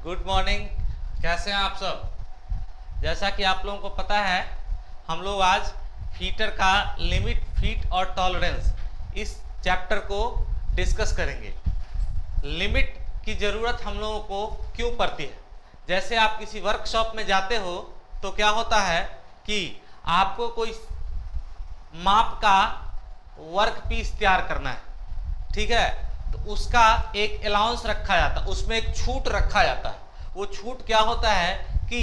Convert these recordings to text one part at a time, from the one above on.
Good morning. कैसे हैं आप सब? जैसा कि आप लोगों को पता है, हम लोग आज हीटर का लिमिट, फीट और टॉलरेंस इस चैप्टर को डिस्कस करेंगे। लिमिट की ज़रूरत हम लोगों को क्यों पड़ती है? जैसे आप किसी वर्कशॉप में जाते हो तो क्या होता है कि आपको कोई माप का वर्क पीस तैयार करना है, ठीक है? तो उसका एक अलाउंस रखा जाता है, उसमें एक छूट रखा जाता है। वो छूट क्या होता है कि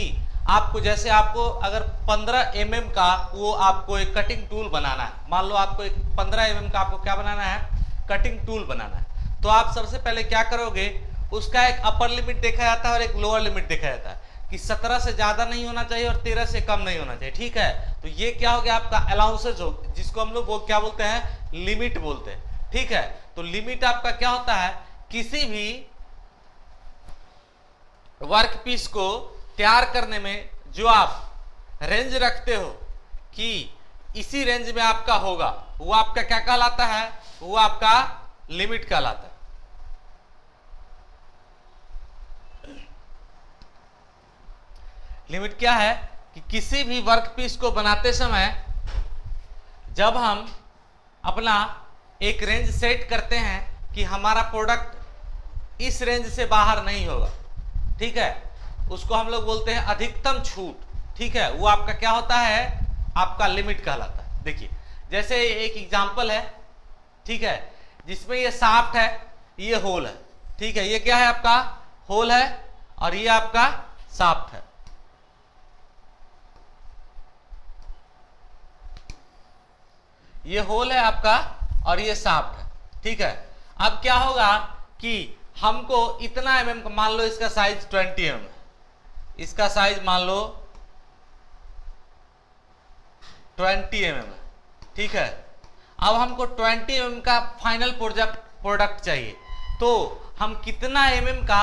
आपको, जैसे आपको अगर 15 mm का वो आपको एक कटिंग टूल बनाना है, मान लो आपको एक 15 mm का आपको क्या बनाना है, कटिंग टूल बनाना है, तो आप सबसे पहले क्या करोगे, उसका एक अपर लिमिट देखा जाता है और एक लोअर लिमिट देखा जाता है कि 17 से ज्यादा नहीं होना चाहिए और 13 से कम नहीं होना चाहिए, ठीक है? तो ये क्या हो गया आपका अलाउंसेज हो, जिसको हम लोग क्या बोलते हैं, लिमिट बोलते हैं, ठीक है? तो लिमिट आपका क्या होता है, किसी भी वर्क पीस को तैयार करने में जो आप रेंज रखते हो कि इसी रेंज में आपका होगा, वो आपका क्या कहलाता है, वो आपका लिमिट कहलाता है। लिमिट क्या है कि किसी भी वर्क पीस को बनाते समय जब हम अपना एक रेंज सेट करते हैं कि हमारा प्रोडक्ट इस रेंज से बाहर नहीं होगा, ठीक है, उसको हम लोग बोलते हैं अधिकतम छूट, ठीक है? वो आपका क्या होता है, आपका लिमिट कहलाता है। देखिए, जैसे एक एग्जांपल है, ठीक है, जिसमें ये शाफ्ट है, ये होल है, ठीक है? ये क्या है, आपका होल है और ये आपका शाफ्ट है। ये होल है आपका और ये शाफ्ट है, ठीक है? अब क्या होगा कि हमको इतना mm का, मान लो इसका साइज 20 mm है, इसका साइज मान लो 20 mm है, ठीक है? अब हमको 20 mm का फाइनल प्रोडक्ट चाहिए, तो हम कितना mm का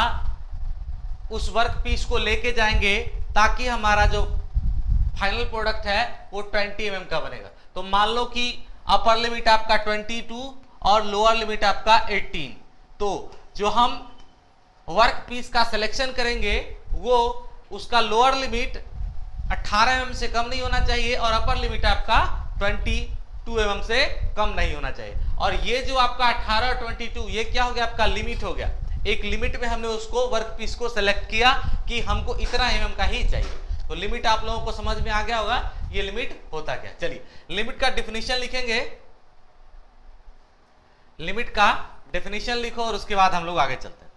उस वर्क पीस को लेके जाएंगे ताकि हमारा जो फाइनल प्रोडक्ट है वो 20 mm का बनेगा। तो मान लो कि अपर लिमिट आपका 22 और लोअर लिमिट आपका 18, तो जो हम वर्क पीस का सिलेक्शन करेंगे वो उसका लोअर लिमिट 18 mm से कम नहीं होना चाहिए और अपर लिमिट आपका 22 mm से कम नहीं होना चाहिए। और ये जो आपका 18 और 22 ये क्या हो गया, आपका लिमिट हो गया। एक लिमिट में हमने उसको वर्क पीस को सेलेक्ट किया कि हमको इतना mm का ही चाहिए। तो लिमिट आप लोगों को समझ में आ गया होगा, ये लिमिट होता क्या। चलिए लिमिट का डिफिनीशन लिखेंगे, लिमिट का डिफिनीशन लिखो और उसके बाद हम लोग आगे चलते हैं।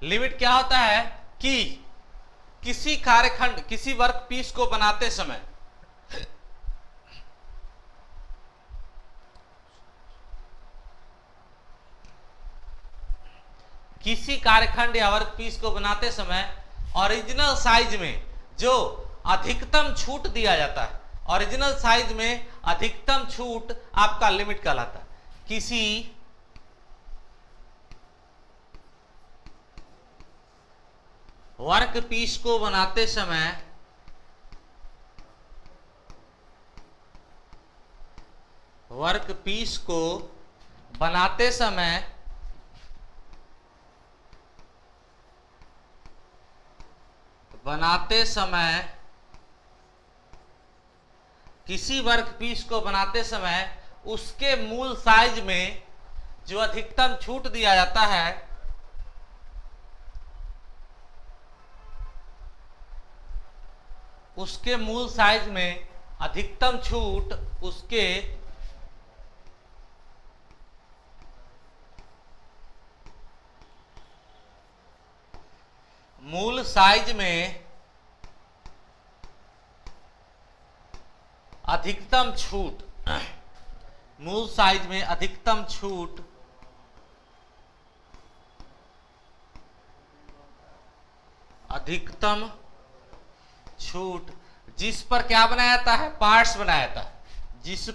लिमिट क्या होता है कि किसी कार्यखंड, किसी वर्क पीस को बनाते समय किसी कार्यखंड या वर्क पीस को बनाते समय ओरिजिनल साइज में जो अधिकतम छूट दिया जाता है, ओरिजिनल साइज में अधिकतम छूट आपका लिमिट कहलाता है। किसी वर्क पीस को बनाते समय वर्क पीस को बनाते समय किसी वर्क पीस को बनाते समय उसके मूल साइज में जो अधिकतम छूट दिया जाता है उसके मूल साइज में अधिकतम छूट उसके मूल साइज में अधिकतम छूट, मूल साइज में अधिकतम छूट जिस पर क्या बनाया जाता है, पार्ट्स बनाया जाता है, जिस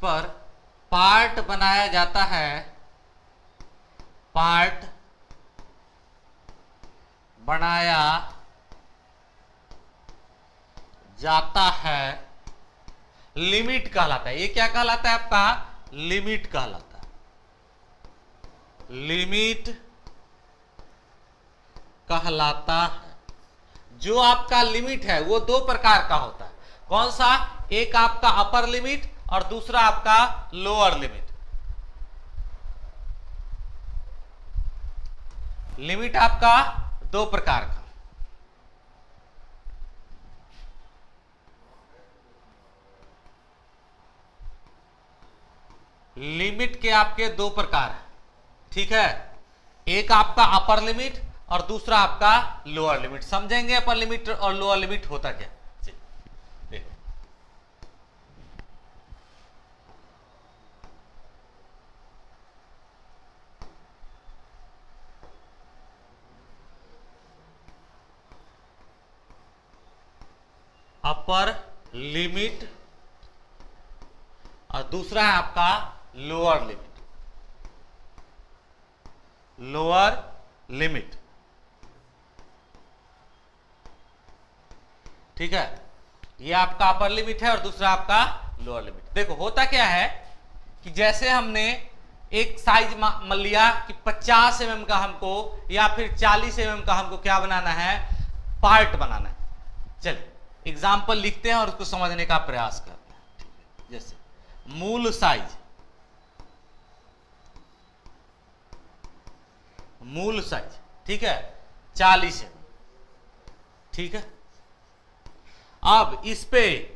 पर पार्ट बनाया जाता है, पार्ट बनाया जाता है, लिमिट कहलाता है। ये क्या कहलाता है आपका, लिमिट कहलाता है। लिमिट कहलाता है। जो आपका लिमिट है वो दो प्रकार का होता है। कौन सा, एक आपका अपर लिमिट और दूसरा आपका लोअर लिमिट। लिमिट आपका दो प्रकार का, लिमिट के आपके दो प्रकार हैं, ठीक है। एक आपका अपर लिमिट और दूसरा आपका लोअर लिमिट। समझेंगे अपर लिमिट और लोअर लिमिट होता क्या। देखो अपर लिमिट और दूसरा है आपका लोअर लिमिट। लोअर लिमिट, ठीक है। ये आपका अपर लिमिट है और दूसरा आपका लोअर लिमिट। देखो होता क्या है कि जैसे हमने एक साइज मान लिया कि 50 mm का हमको या फिर 40 mm का हमको क्या बनाना है, पार्ट बनाना है। चलिए एग्जाम्पल लिखते हैं और उसको समझने का प्रयास करते हैं। जैसे मूल साइज, मूल साइज, ठीक है, 40 mm, ठीक है। अब इस पे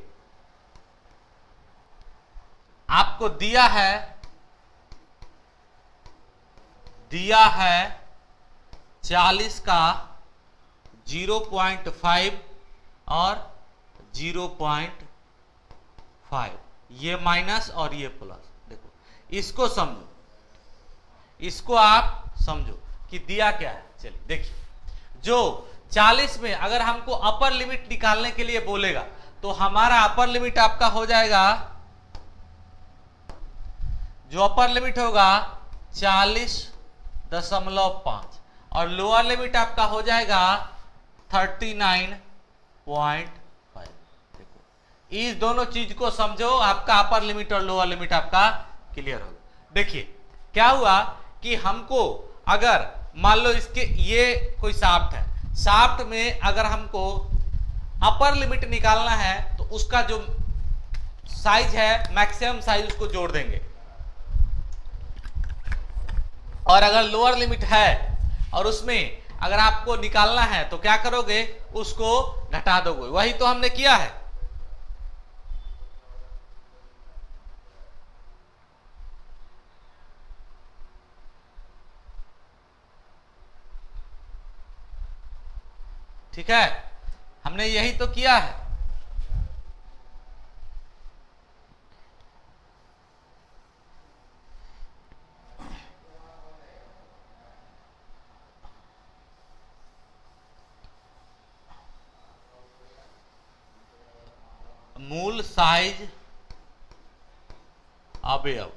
आपको दिया है 40 का 0.5 और 0.5, ये माइनस और ये प्लस। देखो इसको समझो, इसको आप समझो कि दिया क्या है। चलिए देखिए, जो 40 में अगर हमको अपर लिमिट निकालने के लिए बोलेगा तो हमारा अपर लिमिट आपका हो जाएगा, जो अपर लिमिट होगा 40.5 और लोअर लिमिट आपका हो जाएगा 39.5। देखो इस दोनों चीज को समझो, आपका अपर लिमिट और लोअर लिमिट आपका क्लियर होगा। देखिए क्या हुआ कि हमको अगर मान लो इसके ये कोई शाफ्ट है, शाफ्ट में अगर हमको अपर लिमिट निकालना है तो उसका जो साइज है मैक्सिमम साइज उसको जोड़ देंगे, और अगर लोअर लिमिट है और उसमें अगर आपको निकालना है तो क्या करोगे, उसको घटा दोगे। वही तो हमने किया है। ठीक है, हमने यही तो किया है। मूल साइज अवयव,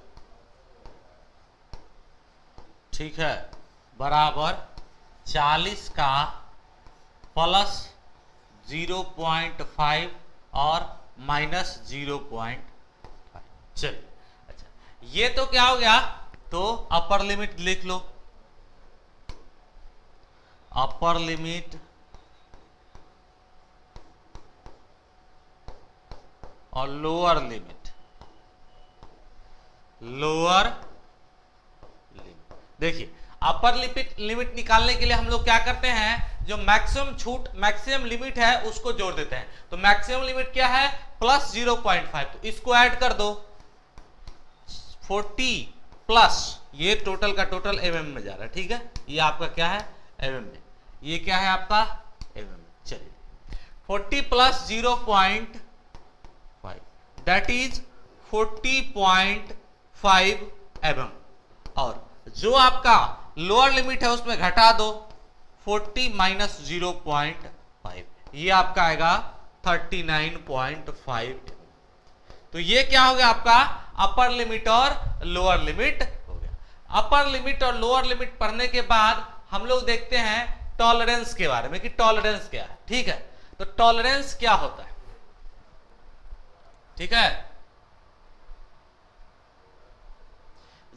ठीक है, बराबर 40 का प्लस 0.5 और माइनस 0.5। चलिए अच्छा, ये तो क्या हो गया, तो अपर लिमिट लिख लो, अपर लिमिट और लोअर लिमिट। लोअर लिमिट देखिए, अपर लिमिट निकालने के लिए हम लोग क्या करते हैं, जो मैक्सिमम छूट मैक्सिमम लिमिट है उसको जोड़ देते हैं। तो मैक्सिमम लिमिट क्या है, प्लस 0.5, तो इसको ऐड कर दो। 40 प्लस ये टोटल का टोटल mm में जा रहा है, ठीक है, ये आपका क्या है mm में, ये क्या है आपका mm में। चलिए 40 प्लस 0.5 दैट इज 40.5 mm, और जो आपका लोअर लिमिट है उसमें घटा दो 40 माइनस 0.5, ये आपका आएगा 39.5। तो ये क्या हो गया आपका अपर लिमिट और लोअर लिमिट हो गया। अपर लिमिट और लोअर लिमिट पढ़ने के बाद हम लोग देखते हैं टॉलरेंस के बारे में कि टॉलरेंस क्या है। ठीक है, तो टॉलरेंस क्या होता है? ठीक है,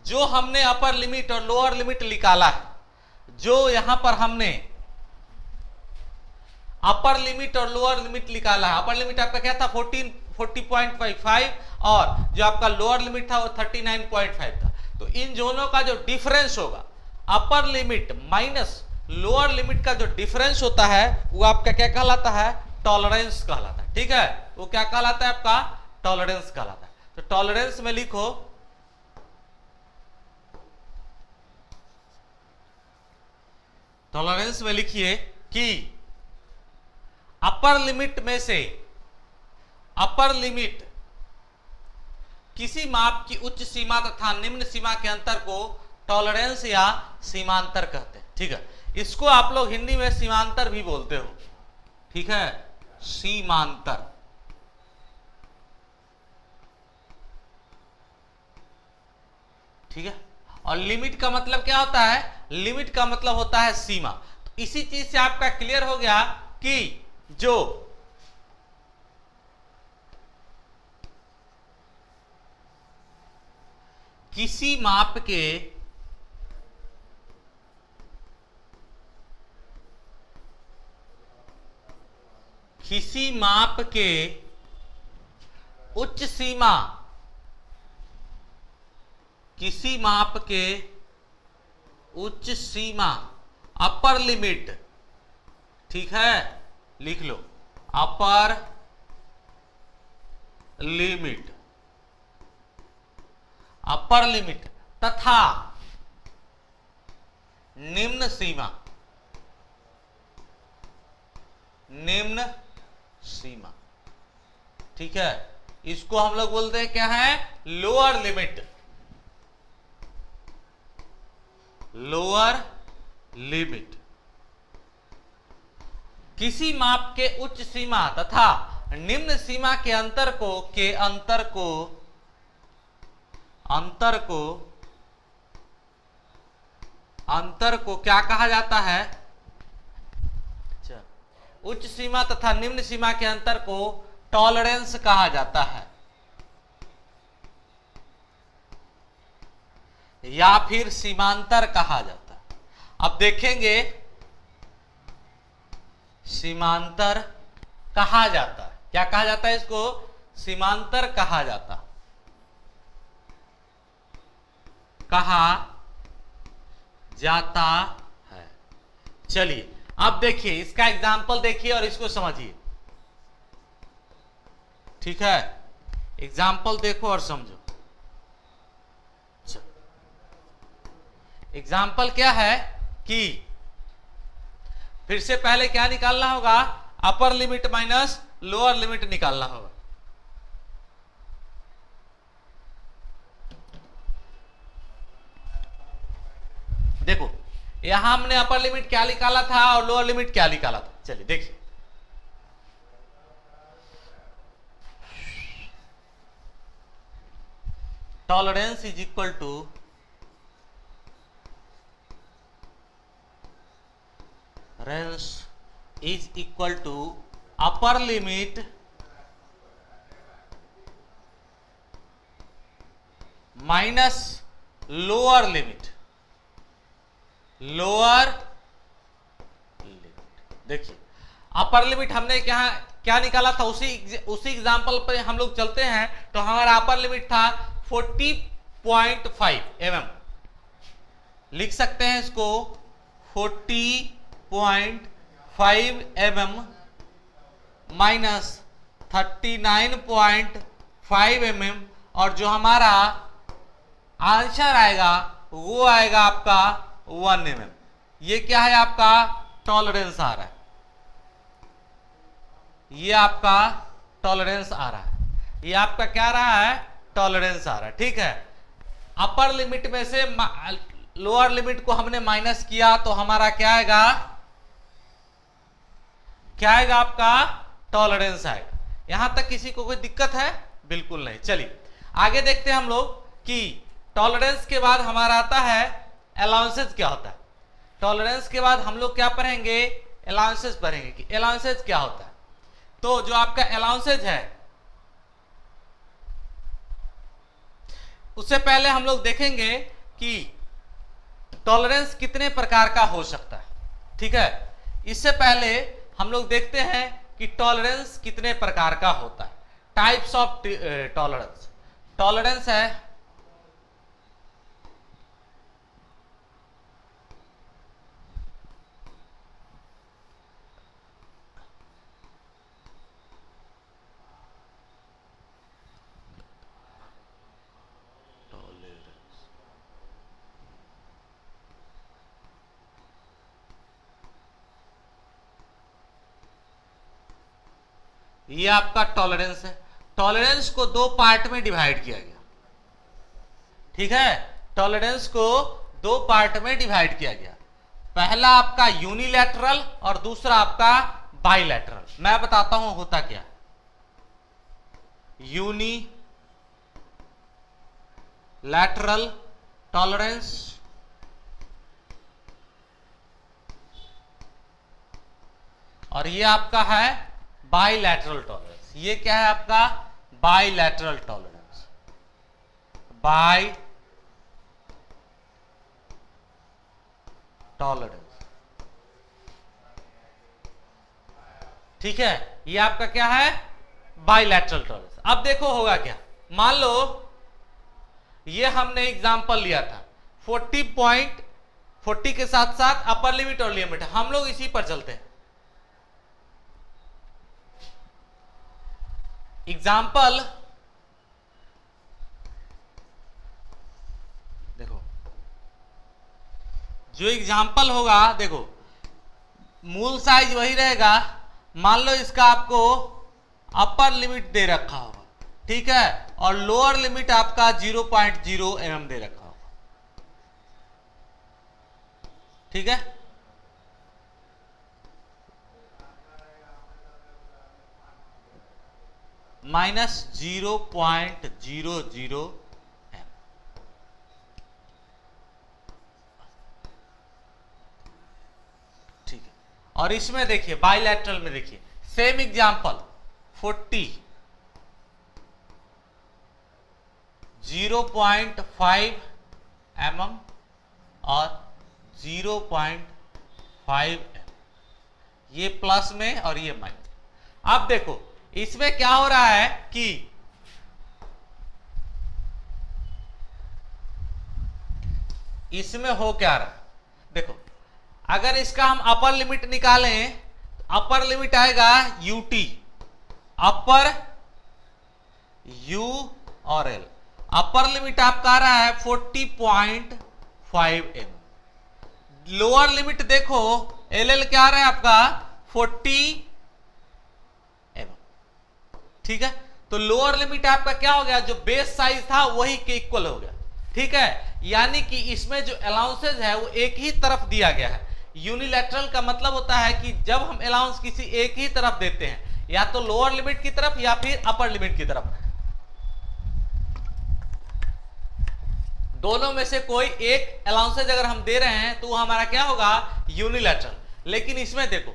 जो हमने अपर लिमिट और लोअर लिमिट निकाला है, जो यहां पर हमने अपर लिमिट और लोअर लिमिट निकाला है, अपर लिमिट आपका क्या था 40.55 और जो आपका लोअर लिमिट था वो 39.5 था। तो इन दोनों का जो डिफरेंस होगा, अपर लिमिट माइनस लोअर लिमिट का जो डिफरेंस होता है वो आपका क्या कहलाता है? टॉलरेंस कहलाता है। ठीक है, वो क्या कहलाता है? आपका टॉलरेंस कहलाता है। तो टॉलरेंस में लिखो टॉलरेंस में लिखिए कि अपर लिमिट में से अपर लिमिट किसी माप की उच्च सीमा तथा निम्न सीमा के अंतर को टॉलरेंस या सीमांतर कहते हैं। ठीक है, इसको आप लोग हिंदी में सीमांतर भी बोलते हो। ठीक है, सीमांतर। ठीक है, और लिमिट का मतलब क्या होता है? लिमिट का मतलब होता है सीमा। तो इसी चीज से आपका क्लियर हो गया कि जो किसी माप के उच्च सीमा, किसी माप के उच्च सीमा अपर लिमिट, ठीक है, लिख लो अपर लिमिट, अपर लिमिट तथा निम्न सीमा, निम्न सीमा। ठीक है, इसको हम लोग बोलते हैं क्या है? Lower limit, lower limit. किसी माप के उच्च सीमा तथा निम्न सीमा के अंतर को क्या कहा जाता है? उच्च सीमा तथा निम्न सीमा के अंतर को टॉलरेंस कहा जाता है या फिर सीमांतर कहा जाता है। अब देखेंगे सीमांतर कहा जाता है, क्या कहा जाता है? इसको सीमांतर कहा जाता है। चलिए अब देखिए, इसका एग्जाम्पल देखिए और इसको समझिए। ठीक है, एग्जाम्पल देखो और समझो। एग्जाम्पल क्या है कि फिर से पहले क्या निकालना होगा? अपर लिमिट माइनस लोअर लिमिट निकालना होगा। देखो यहां हमने अपर लिमिट क्या निकाला था और लोअर लिमिट क्या निकाला था। चलिए देखिए, टॉलरेंस इज इक्वल टू रेंस is equal to upper limit minus lower limit, lower limit. देखिए अपर लिमिट हमने क्या निकाला था, उसी एग्जांपल पे हम लोग चलते हैं। तो हमारा अपर लिमिट था 40.5 mm, लिख सकते हैं इसको 40.5 mm माइनस 39.5 mm, और जो हमारा आंसर आएगा वो आएगा आपका 1 mm। ये क्या है? आपका टॉलरेंस आ रहा है, ये आपका टॉलरेंस आ रहा है, ये आपका क्या रहा है? टॉलरेंस आ रहा है। ठीक है, अपर लिमिट में से लोअर लिमिट को हमने माइनस किया तो हमारा क्या आएगा? क्या आएगा आपका टॉलरेंस आएगा। यहां तक किसी को कोई दिक्कत है? बिल्कुल नहीं। चलिए आगे देखते हैं हम लोग कि टॉलरेंस के बाद हमारा आता है अलाउंसेस क्या होता है। टॉलरेंस के बाद हम लोग क्या पढ़ेंगे? अलाउंसेस पढ़ेंगे कि अलाउंसेस क्या होता है। तो जो आपका अलाउंसेस है उससे पहले हम लोग देखेंगे कि टॉलरेंस कितने प्रकार का हो सकता है। ठीक है, इससे पहले हम लोग देखते हैं कि टॉलरेंस कितने प्रकार का होता है। Types of tolerance. टॉलरेंस है ये आपका टॉलरेंस है। टॉलरेंस को दो पार्ट में डिवाइड किया गया। ठीक है, टॉलरेंस को दो पार्ट में डिवाइड किया गया। पहला आपका यूनिलैटरल और दूसरा आपका बाइलैटरल। मैं बताता हूं होता क्या। यूनिलैटरल टॉलरेंस और ये आपका है बाइलैटरल टॉलरेंस। ये क्या है आपका? Bilateral tolerance. By tolerance. ठीक है, ये आपका क्या है? Bilateral tolerance. अब देखो होगा क्या। मान लो ये हमने एग्जांपल लिया था 40 के साथ साथ अपर लिमिट और लिमिट। हम लोग इसी पर चलते हैं। एग्जाम्पल देखो, जो एग्जाम्पल होगा देखो, मूल साइज वही रहेगा। मान लो इसका आपको अपर लिमिट दे रखा होगा, ठीक है, और लोअर लिमिट आपका 0.0 mm दे रखा होगा। ठीक है, -0.00 m। ठीक है, और इसमें देखिए बाइलैटरल में देखिए सेम एग्जांपल 40 0.5 mm और 0.5 m, ये प्लस में और ये माइनस। अब देखो इसमें क्या हो रहा है कि इसमें हो क्या रहा है, देखो अगर इसका हम अपर लिमिट निकालें तो अपर लिमिट आएगा यूटी, अपर यू और एल। अपर लिमिट आपका आ रहा है 40.5 m। लोअर लिमिट देखो एल एल क्या आ रहा है आपका 40 m। ठीक है, तो लोअर लिमिट आपका क्या हो गया, जो बेस साइज था वही के इक्वल हो गया। ठीक है, यानी कि इसमें जो अलाउंसेज है वो एक ही तरफ दिया गया है। यूनिलैटरल का मतलब होता है कि जब हम अलाउंस किसी एक ही तरफ देते हैं, या तो लोअर लिमिट की तरफ या फिर अपर लिमिट की तरफ, दोनों में से कोई एक अलाउंसेज अगर हम दे रहे हैं तो वो हमारा क्या होगा, यूनिलैटरल। लेकिन इसमें देखो,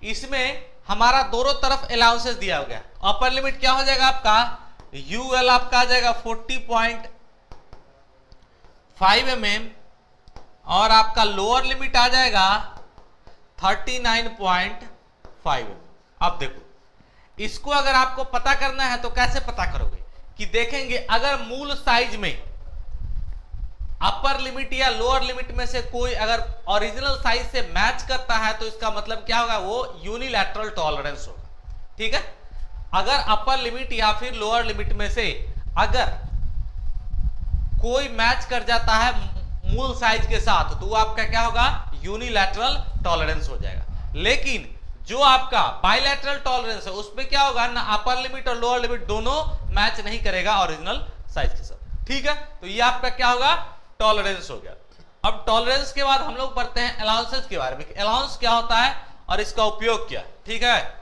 इसमें हमारा दोनों तरफ अलाउंसेज दिया गया। अपर लिमिट क्या हो जाएगा आपका, यूएल आपका आ जाएगा 40.5 mm और आपका लोअर लिमिट आ जाएगा 39.5 mm। अब देखो इसको अगर आपको पता करना है तो कैसे पता करोगे, कि देखेंगे अगर मूल साइज में अपर लिमिट या लोअर लिमिट में से कोई अगर ओरिजिनल साइज से मैच करता है तो इसका मतलब क्या होगा, वो यूनिलैटरल टॉलरेंस होगा। ठीक है, अगर अपर लिमिट या फिर लोअर लिमिट में से अगर कोई मैच कर जाता है मूल साइज के साथ तो वो आपका क्या होगा, यूनिलैटरल टॉलरेंस हो जाएगा। लेकिन जो आपका बाइलैटरल टॉलरेंस है उसमें क्या होगा ना, अपर लिमिट और लोअर लिमिट दोनों मैच नहीं करेगा ओरिजिनल साइज के साथ। ठीक है, तो ये आपका क्या होगा, टॉलरेंस हो गया। अब टॉलरेंस के बाद हम लोग पढ़ते हैं अलाउंसेस के बारे में। अलाउंस क्या होता है और इसका उपयोग किया। ठीक है,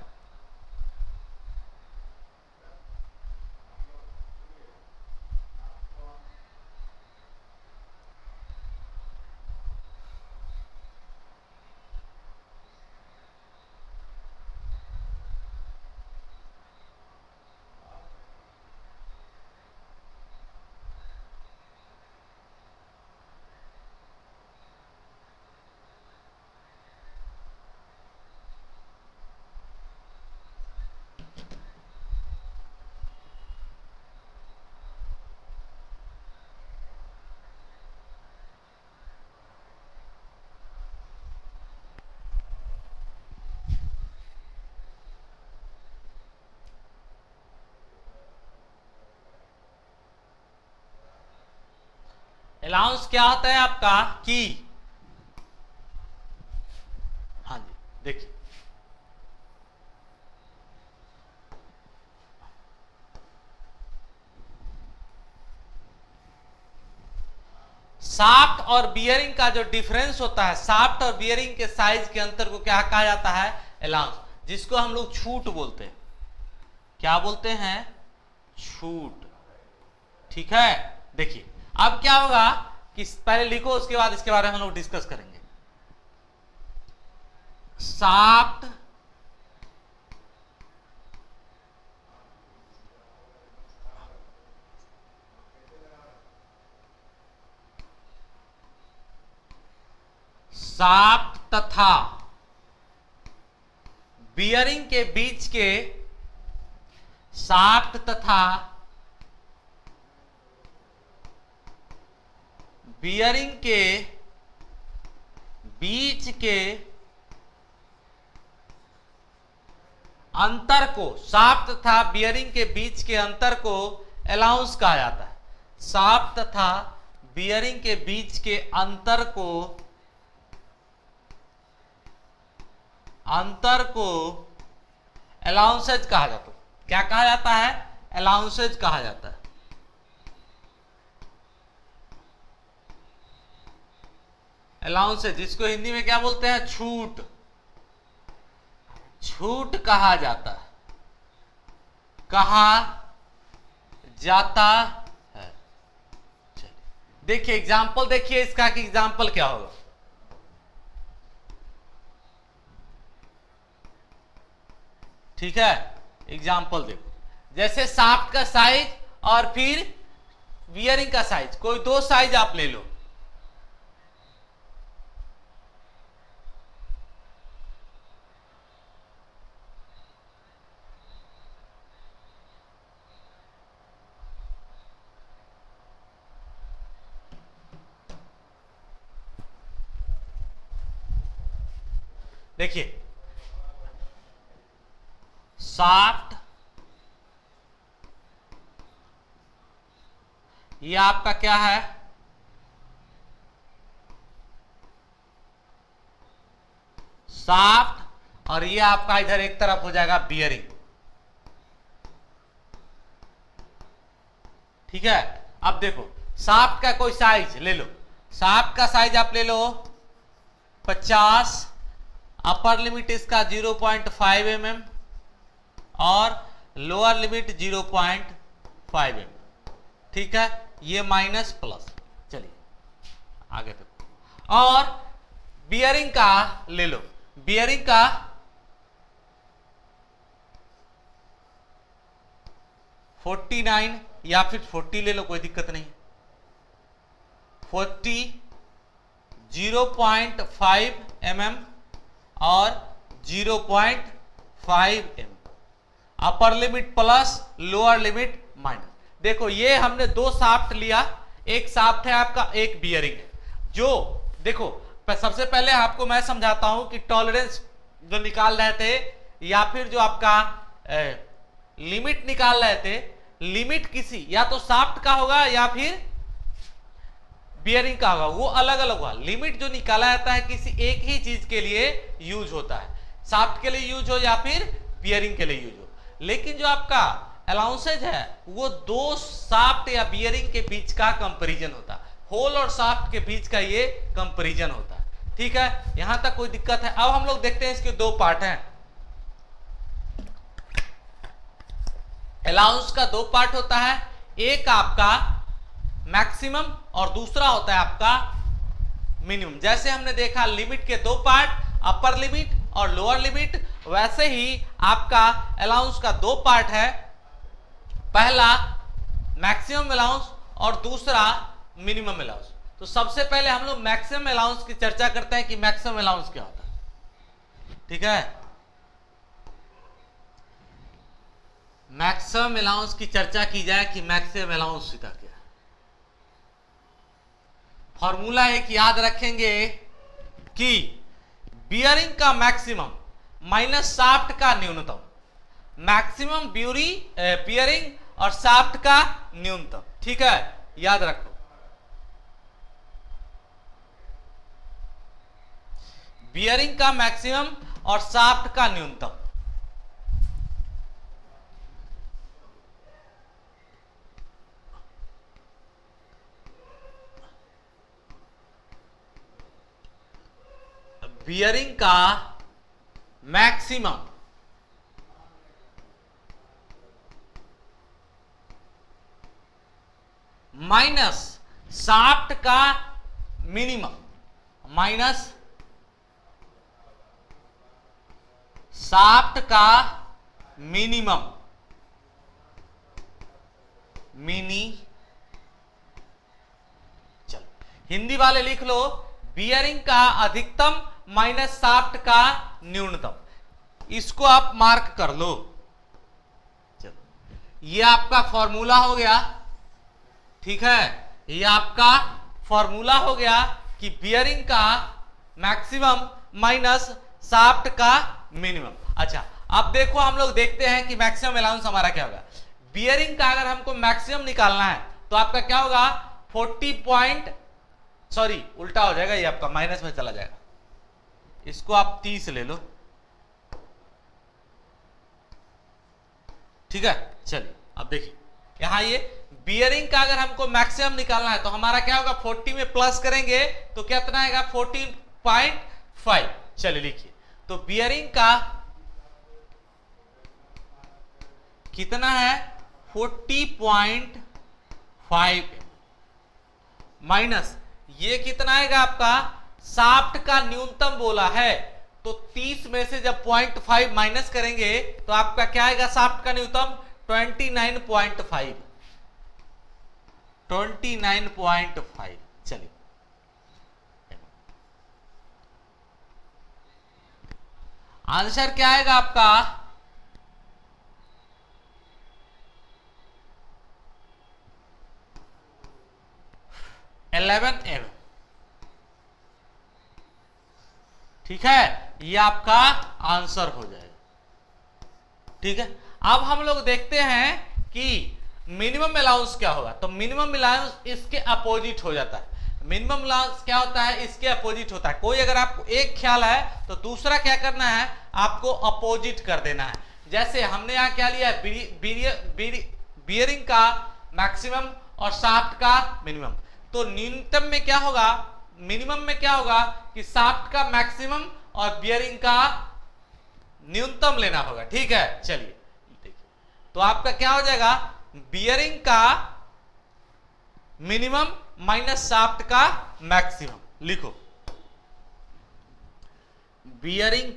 अलाउंस क्या होता है आपका कि, हाँ जी देखिए, शाफ्ट और बियरिंग का जो डिफरेंस होता है, शाफ्ट और बियरिंग के साइज के अंतर को क्या कहा जाता है? अलाउंस, जिसको हम लोग छूट बोलते हैं। क्या बोलते हैं? छूट। ठीक है, देखिए अब क्या होगा कि पहले लिखो, उसके बाद इसके बारे में हम लोग डिस्कस करेंगे। शाफ्ट शाफ्ट तथा बियरिंग के बीच के, शाफ्ट तथा बियरिंग के बीच के अंतर को, शाफ्ट तथा बियरिंग के बीच के अंतर को अलाउंस कहा जाता है। शाफ्ट तथा बियरिंग के बीच के अंतर को अलाउंसेज कहा जाता है। क्या कहा जाता है? अलाउंसेज कहा जाता है। अलाउंसेज, जिसको हिंदी में क्या बोलते हैं? छूट। छूट कहा जाता है, कहा जाता है। चलिए देखिए एग्जाम्पल, देखिए इसका कि एग्जाम्पल क्या होगा। ठीक है, एग्जाम्पल देखो, जैसे शाफ्ट का साइज और फिर बियरिंग का साइज, कोई दो साइज आप ले लो। देखिए शाफ्ट, ये आपका क्या है? शाफ्ट, और ये आपका इधर एक तरफ हो जाएगा बियरिंग। ठीक है, अब देखो शाफ्ट का कोई साइज ले लो, शाफ्ट का साइज आप ले लो 50, अपर लिमिट इसका 0.5 mm और लोअर लिमिट 0.5 mm। ठीक है, ये माइनस प्लस। चलिए आगे देखो, और बियरिंग का ले लो, बियरिंग का 49 या फिर 40 ले लो, कोई दिक्कत नहीं। 40, 0.5 mm और 0.5 mm, upper limit plus lower limit minus. देखो ये हमने दो शाफ्ट लिया, एक शाफ्ट है आपका, एक बियरिंग है। जो देखो सबसे पहले आपको मैं समझाता हूं कि टॉलरेंस जो निकाल रहे थे या फिर जो आपका लिमिट निकाल रहे थे, लिमिट किसी या तो शाफ्ट का होगा या फिर बियरिंग का होगा, वो अलग अलग होगा। लिमिट जो निकाला जाता है किसी एक ही चीज के लिए यूज होता है, शाफ्ट के लिए यूज हो या फिर बियरिंग के लिए यूज हो। लेकिन जो आपका अलाउंसेज है वो दो शाफ्ट या बियरिंग के बीच का कंपैरिजन होता है, होल और शाफ्ट के बीच का ये कंपैरिजन होता है। ठीक है, यहां तक कोई दिक्कत है? अब हम लोग देखते हैं इसके दो पार्ट हैं। अलाउंस का दो पार्ट होता है, एक आपका मैक्सिमम और दूसरा होता है आपका मिनिमम। जैसे हमने देखा लिमिट के दो पार्ट, अपर लिमिट और लोअर लिमिट, वैसे ही आपका अलाउंस का दो पार्ट है, पहला मैक्सिमम अलाउंस और दूसरा मिनिमम अलाउंस। तो सबसे पहले हम लोग मैक्सिमम अलाउंस की चर्चा करते हैं कि मैक्सिमम अलाउंस क्या होता है। ठीक है, मैक्सिमम अलाउंस की चर्चा की जाए कि मैक्सिमम अलाउंस का क्या है। फॉर्मूला एक याद रखेंगे कि बियरिंग का मैक्सिमम माइनस शाफ्ट का न्यूनतम, मैक्सिमम बियरिंग और शाफ्ट का न्यूनतम। ठीक है, याद रखो। बियरिंग का मैक्सिमम और शाफ्ट का न्यूनतम। बियरिंग का मैक्सिमम माइनस शाफ्ट का मिनिमम, माइनस शाफ्ट का मिनिमम, चलो हिंदी वाले लिख लो, बियरिंग का अधिकतम माइनस शाफ्ट का न्यूनतम। इसको आप मार्क कर लो। चलो ये आपका फॉर्मूला हो गया। ठीक है, ये आपका फॉर्मूला हो गया कि बियरिंग का मैक्सिमम माइनस शाफ्ट का मिनिमम। अच्छा, अब देखो हम लोग देखते हैं कि मैक्सिमम अलाउंस हमारा क्या होगा। बियरिंग का अगर हमको मैक्सिमम निकालना है तो आपका क्या होगा, 40 उल्टा हो जाएगा, ये आपका माइनस में चला जाएगा, इसको आप 30 ले लो। ठीक है, चलिए अब देखिए यहां ये बियरिंग का अगर हमको मैक्सिमम निकालना है तो हमारा क्या होगा, 40 में प्लस करेंगे तो कितना आएगा, 14.5। चलिए लिखिए, तो बियरिंग का कितना है, 40.5 माइनस ये कितना आएगा आपका, शाफ्ट का न्यूनतम बोला है तो 30 में से जब 0.5 माइनस करेंगे तो आपका क्या आएगा, शाफ्ट का न्यूनतम 29.5। चलिए आंसर क्या आएगा आपका, 11 mm। ठीक है, ये आपका आंसर हो जाएगा। ठीक है, अब हम लोग देखते हैं कि मिनिमम अलाउंस क्या होगा। तो मिनिमम अलाउंस इसके अपोजिट हो जाता है। मिनिमम अलाउंस क्या होता है, इसके अपोजिट होता है। कोई अगर आपको एक ख्याल है तो दूसरा क्या करना है, आपको अपोजिट कर देना है। जैसे हमने यहां क्या लिया है, बियरिंग का मैक्सिमम और शाफ्ट का मिनिमम। तो न्यूनतम में क्या होगा, मिनिमम में क्या होगा कि शाफ्ट का मैक्सिमम और बियरिंग का न्यूनतम लेना होगा। ठीक है, चलिए देखिए, तो आपका क्या हो जाएगा, बियरिंग का मिनिमम माइनस शाफ्ट का मैक्सिमम। लिखो, बियरिंग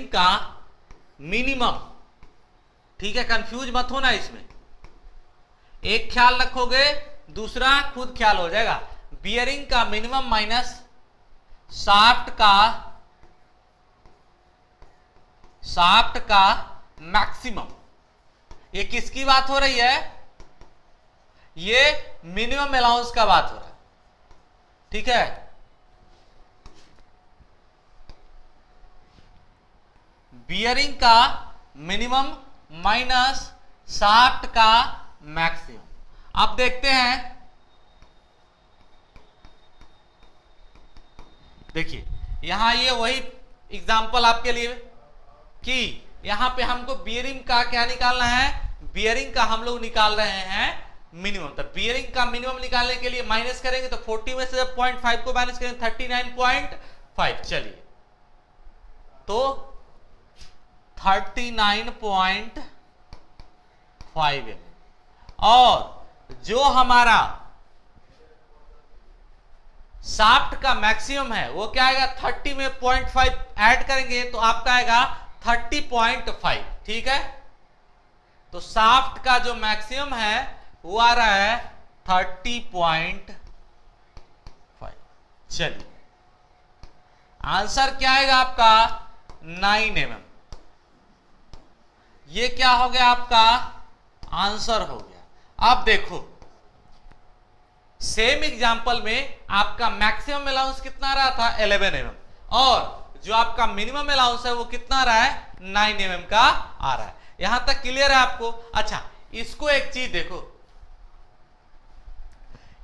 का मिनिमम। ठीक है, कंफ्यूज मत होना इसमें, एक ख्याल रखोगे दूसरा खुद ख्याल हो जाएगा। बियरिंग का मिनिमम माइनस शाफ्ट का मैक्सिमम। ये किसकी बात हो रही है, ये मिनिमम अलाउंस का बात हो रहा है। ठीक है, बियरिंग का मिनिमम माइनस शाफ्ट का मैक्सिमम। अब देखते हैं, देखिए यहां ये वही एग्जांपल आपके लिए कि यहां पे हमको बियरिंग का क्या निकालना है, बियरिंग का हम लोग निकाल रहे हैं मिनिमम। तो बियरिंग का मिनिमम निकालने के लिए माइनस करेंगे तो 40 में से जब 0.5 को माइनस करेंगे 39.5, चलिए तो 39.5 और जो हमारा शाफ्ट का मैक्सिमम है वो क्या आएगा, 30 में 0.5 ऐड करेंगे तो आपका आएगा 30.5, ठीक है। तो शाफ्ट का जो मैक्सिमम है वो आ रहा है 30.5। चलिए आंसर क्या आएगा आपका 9 mm। ये क्या हो गया आपका आंसर हो गया। अब देखो सेम एग्जांपल में आपका मैक्सिमम अलाउंस कितना रहा था 11 mm और जो आपका मिनिमम अलाउंस है वो कितना रहा है 9 mm का आ रहा है। यहां तक क्लियर है आपको। अच्छा इसको एक चीज देखो,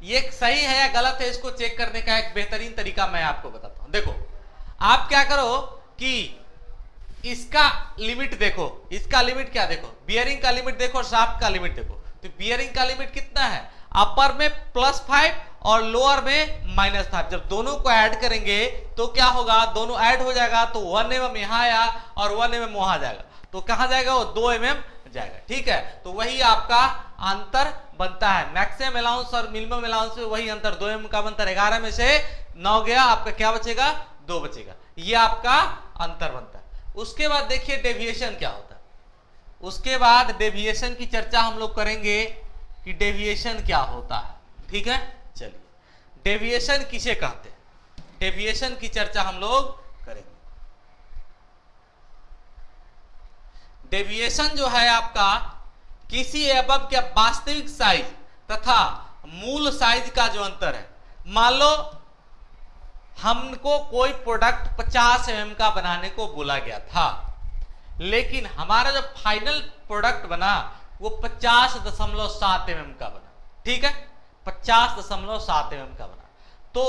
ये सही है या गलत है इसको चेक करने का एक बेहतरीन तरीका मैं आपको बताता हूं। देखो आप क्या करो कि इसका लिमिट देखो, इसका लिमिट क्या देखो, बियरिंग का लिमिट देखो, शाफ्ट का लिमिट देखो। तो बियरिंग का लिमिट कितना है, अपर में +5 और लोअर में -5। जब दोनों को ऐड करेंगे तो क्या होगा, दोनों ऐड हो जाएगा तो 1 mm यहां आया और 1 mm वहां जाएगा, तो कहां जाएगा वो 2 mm जाएगा, ठीक है। तो वही आपका अंतर बनता है, मैक्सिमम अलाउंस और मिनिमम अलाउंस में वही अंतर 2 mm का अंतर। 11 में से 9 गया, आपका क्या बचेगा 2 बचेगा, ये आपका अंतर बनता है। उसके बाद देखिए डेविएशन क्या होता है। उसके बाद डेविएशन की चर्चा हम लोग करेंगे कि डेविएशन क्या होता है, ठीक है। चलिए डेविएशन किसे कहते हैं, डेविएशन की चर्चा हम लोग करेंगे। डेविएशन जो है आपका किसी एबव के वास्तविक साइज तथा मूल साइज का जो अंतर है। मान लो हमको कोई प्रोडक्ट 50 mm का बनाने को बोला गया था, लेकिन हमारा जो फाइनल प्रोडक्ट बना वो 50.7 mm का बना, ठीक है, 50.7 mm का बना। तो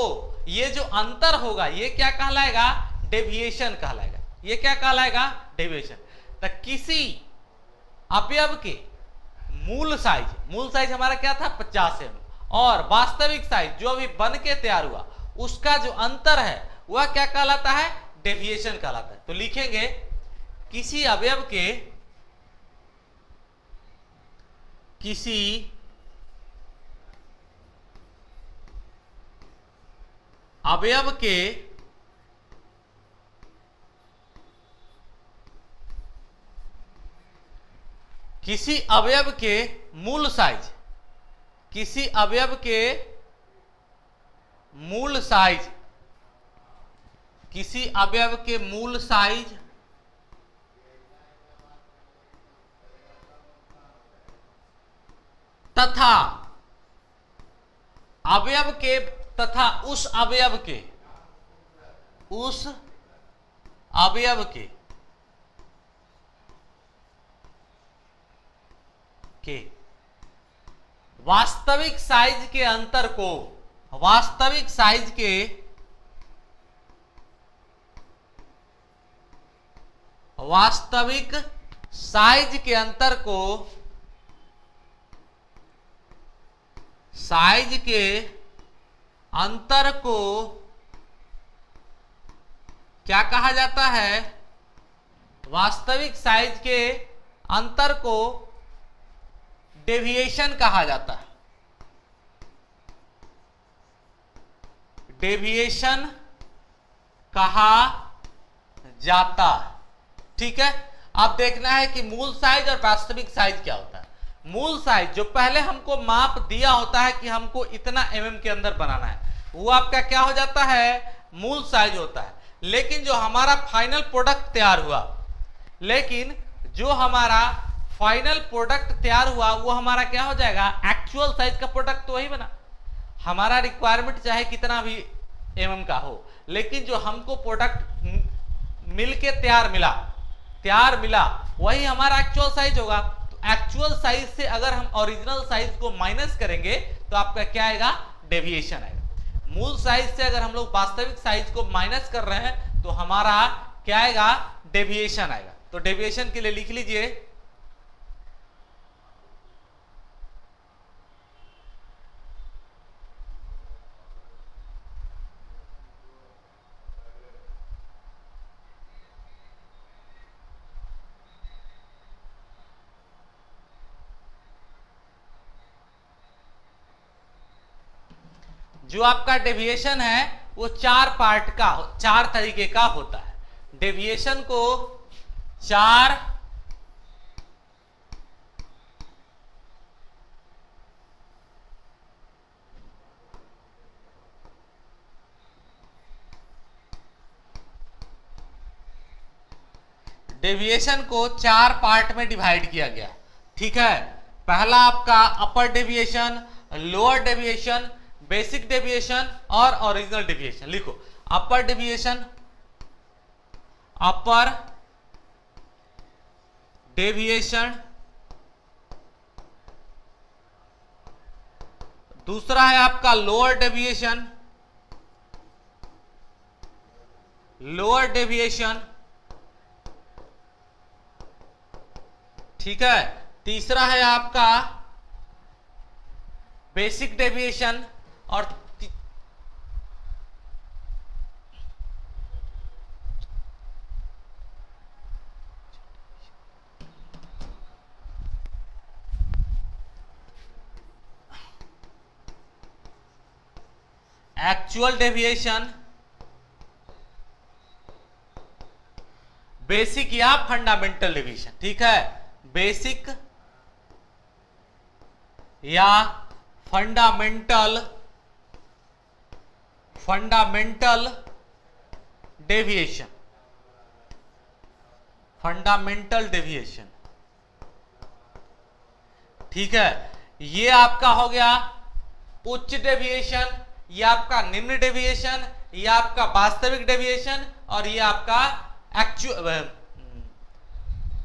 ये जो अंतर होगा ये क्या कहलाएगा, डेविएशन कहलाएगा। ये क्या कहलाएगा, डेविएशन। तो किसी अवयव के मूल साइज हमारा क्या था 50 mm और वास्तविक साइज जो अभी बन के तैयार हुआ उसका जो अंतर है वह क्या कहलाता है, डेविएशन कहलाता है। तो लिखेंगे किसी अवयव के किसी अवयव के मूल साइज, किसी अवयव के मूल साइज, किसी अवयव के मूल साइज तथा अवयव के तथा उस अवयव के वास्तविक साइज के अंतर को, वास्तविक साइज के अंतर को, साइज के अंतर को क्या कहा जाता है, वास्तविक साइज के अंतर को डेविएशन कहा जाता है। डेविएशन कहा जाता है, ठीक है। अब देखना है कि मूल साइज और वास्तविक साइज क्या होता है। मूल साइज जो पहले हमको माप दिया होता है कि हमको इतना mm के अंदर बनाना है, वो आपका क्या हो जाता है, मूल साइज होता है। लेकिन जो हमारा फाइनल प्रोडक्ट तैयार हुआ, लेकिन जो हमारा फाइनल प्रोडक्ट तैयार हुआ वो हमारा क्या हो जाएगा, एक्चुअल साइज का प्रोडक्ट तो वही बना। हमारा रिक्वायरमेंट चाहे कितना भी mm का हो, लेकिन जो हमको प्रोडक्ट मिलके तैयार मिला वही हमारा एक्चुअल साइज होगा। तो एक्चुअल साइज से अगर हम ओरिजिनल साइज को माइनस करेंगे तो आपका क्या आएगा, डेविएशन आएगा। मूल साइज से अगर हम लोग वास्तविक साइज को माइनस कर रहे हैं तो हमारा क्या आएगा, डेविएशन आएगा। तो डेविएशन के लिए लिख लीजिए जो आपका डेविएशन है वो 4 तरीके का होता है। डेविएशन को 4 पार्ट में डिवाइड किया गया। ठीक है, पहला आपका upper deviation, lower deviation, basic deviation और ओरिजिनल डेविएशन। लिखो अपर डेविएशन, अपर डेविएशन, दूसरा है आपका लोअर डेविएशन, लोअर डेविएशन। ठीक है, तीसरा है आपका बेसिक डेविएशन और एक्चुअल डेविएशन, बेसिक या फंडामेंटल डेविएशन। ठीक है, बेसिक या फंडामेंटल डेविएशन, फंडामेंटल डेविएशन। ठीक है, ये आपका हो गया उच्च डेविएशन, ये आपका निम्न डेविएशन, ये आपका वास्तविक डेविएशन और ये आपका एक्चुअल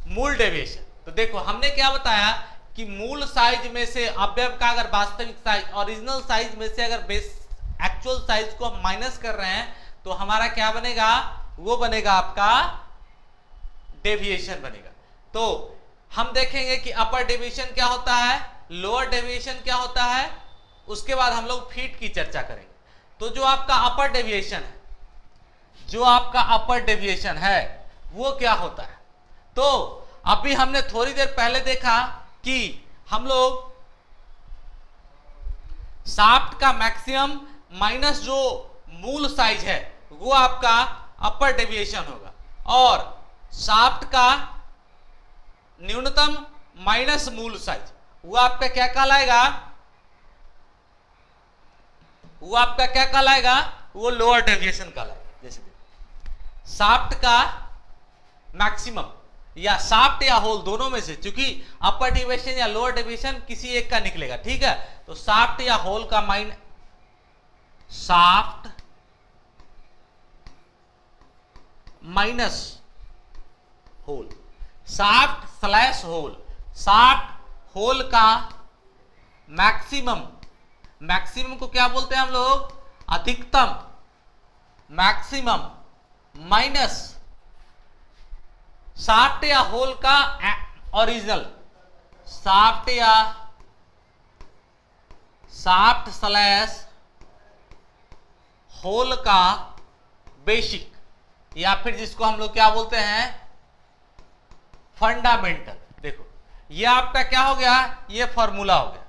मूल डेविएशन। तो देखो हमने क्या बताया कि मूल साइज में से अवयव का अगर वास्तविक साइज, ओरिजिनल साइज में से अगर एक्चुअल साइज को हम माइनस कर रहे हैं तो हमारा क्या बनेगा, वो बनेगा आपका डेविएशन बनेगा। तो हम देखेंगे कि अपर डेविएशन क्या होता है, लोअर डेविएशन क्या होता है, उसके बाद हम लोग फीट की चर्चा करेंगे। तो जो आपका अपर डेविएशन है, जो आपका अपर डेविएशन है वो क्या होता है, तो अभी हमने थोड़ी देर पहले देखा कि हम लोग शाफ्ट का मैक्सिमम माइनस जो मूल साइज है वो आपका अपर डेविएशन होगा और शाफ्ट का न्यूनतम माइनस मूल साइज वो आपका क्या कहलाएगा, वो आपका क्या कहलाएगा, वो लोअर डेविएशन कहलाएगा। जैसे शाफ्ट का मैक्सिमम या शाफ्ट या होल दोनों में से, क्योंकि अपर डेविएशन या लोअर डेविएशन किसी एक का निकलेगा। ठीक है, तो शाफ्ट या होल का shaft minus hole, shaft slash hole, shaft hole का मैक्सिमम, मैक्सिमम को क्या बोलते हैं हम लोग, अधिकतम, मैक्सिमम माइनस शाफ्ट या होल का ओरिजिनल, शाफ्ट या शाफ्ट स्लैश होल का बेसिक, या फिर जिसको हम लोग क्या बोलते हैं फंडामेंटल। देखो ये आपका क्या हो गया, ये फॉर्मूला हो गया,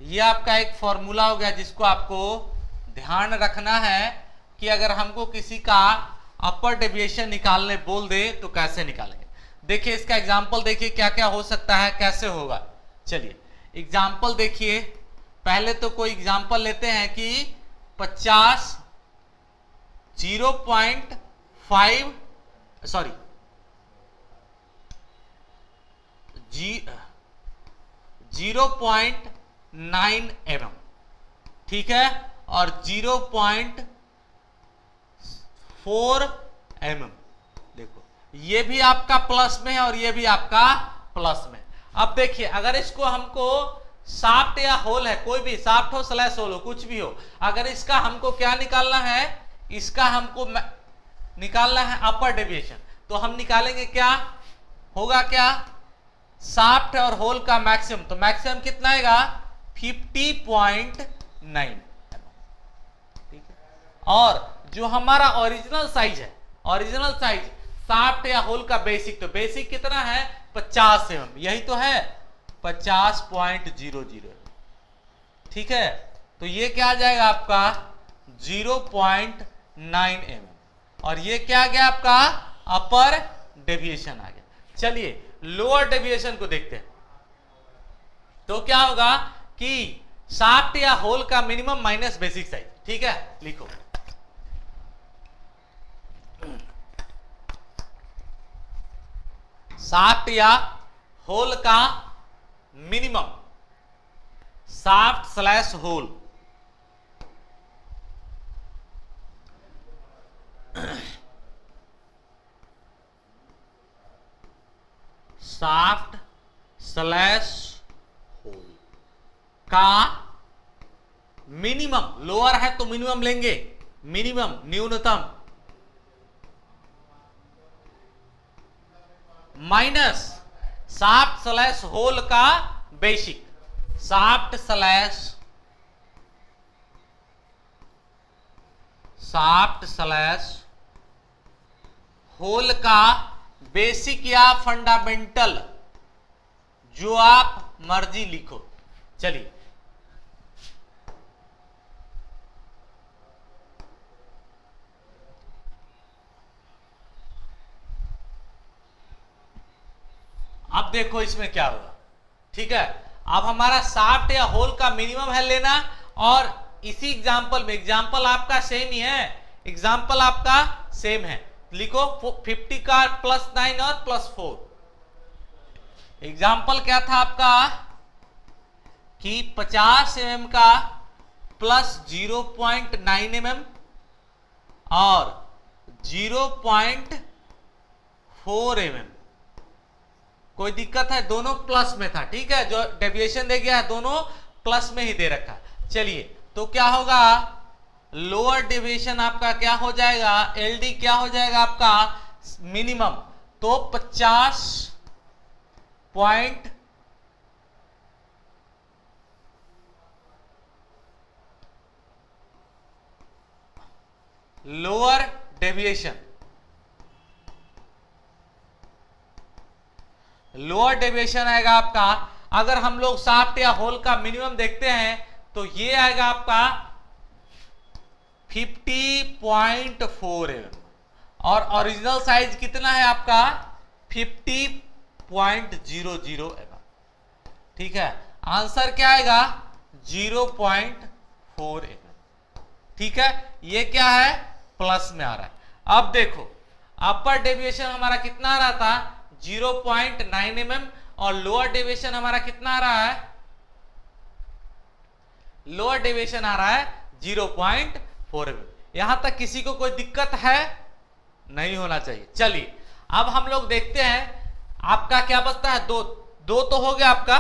ये आपका एक फॉर्मूला हो गया जिसको आपको ध्यान रखना है कि अगर हमको किसी का अपर डेविएशन निकालने बोल दे तो कैसे निकालेंगे। देखिए इसका एग्जांपल देखिए क्या क्या हो सकता है, कैसे होगा। चलिए एग्जांपल देखिए, पहले तो कोई एग्जांपल लेते हैं कि 50 0.5 सॉरी 0.9 mm, ठीक है, और 0.4 mm। देखो ये भी आपका प्लस में है और ये भी आपका प्लस में। अब देखिए अगर इसको हमको शाफ्ट या होल है, कोई भी शाफ्ट हो स्लैश होल हो, कुछ भी हो, अगर इसका हमको क्या निकालना है, इसका हमको निकालना है अपर डेविएशन, तो हम निकालेंगे क्या होगा, क्या शाफ्ट और होल का मैक्सिमम, तो मैक्सिमम कितना आएगा 50.9, ठीक है। और जो हमारा ओरिजिनल साइज है, ओरिजिनल साइज शाफ्ट या होल का बेसिक, तो बेसिक कितना है 50 mm, यही तो है 50.00, ठीक है। तो ये क्या आ जाएगा आपका 0.9 mm, और ये क्या आ गया आपका अपर डेविएशन आ गया। चलिए लोअर डेविएशन को देखते हैं। तो क्या होगा कि शाफ्ट या होल का मिनिमम माइनस बेसिक साइज, ठीक है, लिखो शाफ्ट या होल का minimum, shaft slash hole shaft slash hole का मिनिमम, लोअर है तो मिनिमम लेंगे, मिनिमम न्यूनतम, माइनस शाफ्ट स्लैश होल का बेसिक, शाफ्ट स्लैश होल का बेसिक या फंडामेंटल, जो आप मर्जी लिखो। चलिए अब देखो इसमें क्या होगा, ठीक है। अब हमारा शाफ्ट या होल का मिनिमम है लेना, और इसी एग्जांपल में, एग्जांपल आपका सेम ही है, एग्जांपल आपका सेम है, लिखो 50 का +9 और +4। एग्जांपल क्या था आपका कि 50 mm का +0.9 mm और 0.4 mm। कोई दिक्कत है? दोनों प्लस में था, ठीक है, जो डेविएशन दे गया है दोनों प्लस में ही दे रखा। चलिए तो क्या होगा, लोअर डेविएशन आपका क्या हो जाएगा, एलडी क्या हो जाएगा आपका मिनिमम, तो 50 point lower deviation, lower deviation आएगा आपका। अगर हम लोग शाफ्ट या होल का मिनिमम देखते हैं तो ये आएगा आपका 50.4 mm, और ओरिजिनल साइज कितना है आपका 50.00 mm, ठीक है। आंसर क्या आएगा 0.4 mm, ठीक है। ये क्या है प्लस में आ रहा है। अब देखो अपर डेविएशन हमारा कितना आ रहा था 0.9 mm, और लोअर डेविएशन हमारा कितना आ रहा है, लोअर डेविएशन आ रहा है 0.4 mm। यहां तक किसी को कोई दिक्कत है? नहीं होना चाहिए। चलिए अब हम लोग देखते हैं आपका क्या बचता है, दो तो हो गया आपका